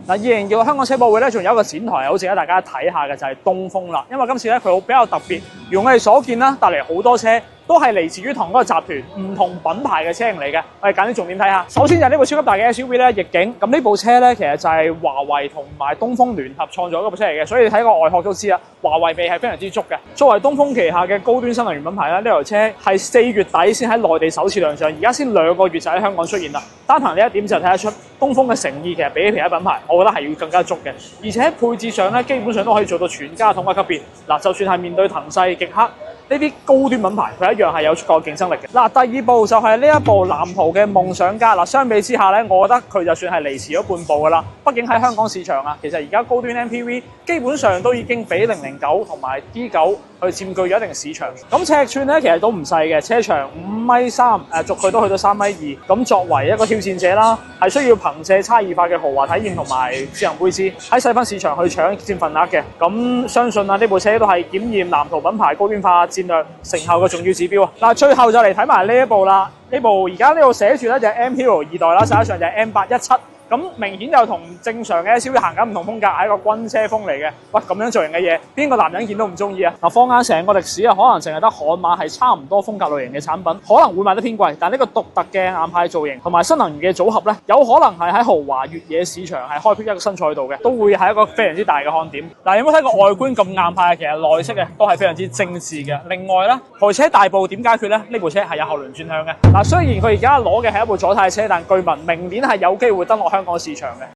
嗱，2026香港車博會咧，仲有一個展台好值得大家睇下嘅就係東風啦，因為今次咧佢比較特別，如我哋所見啦，帶嚟好多車。都係嚟自於同一個集團唔同品牌嘅車型嚟嘅，我哋揀啲重點睇下。首先就係呢部超級大嘅 SUV 咧，逆境。咁呢部車咧，其實就係華為同埋東風聯合創造一部車嚟嘅，所以你睇個外殼都知啦，華為味係非常之足嘅。作為東風旗下嘅高端新能源品牌咧，呢台車係4月底先喺內地首次亮相，而家先2個月就喺香港出現啦。單憑呢一點就睇得出東風嘅誠意其實比起其他品牌，我覺得係要更加足嘅。而且配置上咧，基本上都可以做到全家桶嘅級別。嗱，就算係面對騰勢、極氪呢啲高端品牌，佢一樣係有足夠競爭力嘅。嗱，第二部就係呢一部藍圖嘅夢想家。嗱，相比之下咧，我覺得佢就算係離遲咗半步㗎啦。畢竟喺香港市場啊，其實而家高端 MPV 基本上都已經俾009同埋 D9去佔據咗一定市場。咁尺寸咧其實都唔細嘅，車長5.3米，軸距都去到3.2米。咁作為一個挑戰者啦，係需要憑借差異化嘅豪華體驗同埋智能配置喺細分市場去搶佔份額嘅。咁相信啊，呢部車都係檢驗藍圖品牌高端化戰略成效嘅重要指標啊！嗱，最後就嚟睇埋呢一部啦。呢部而家呢度寫住咧就係 M-Hero 2代啦，實際上就係 M817。咁明顯就同正常嘅 SUV 行緊唔同風格，係一個軍車風嚟嘅。喂，咁樣造型嘅嘢，邊個男人見都唔中意啊！嗱，放眼成個歷史啊，可能淨係得悍馬係差唔多風格類型嘅產品，可能會賣得偏貴。但呢個獨特嘅硬派造型同埋新能源嘅組合咧，有可能係喺豪華越野市場係開闢一個新賽道嘅，都會係一個非常之大嘅看點。嗱，有冇睇過外觀咁硬派？其實內飾嘅都係非常之精緻嘅。另外咧，台車大部點解決咧？呢部車係有後輪轉向嘅。嗱，雖然佢而家攞嘅係一部左軚車，但據聞明年係有機會登陸香港市場嘅。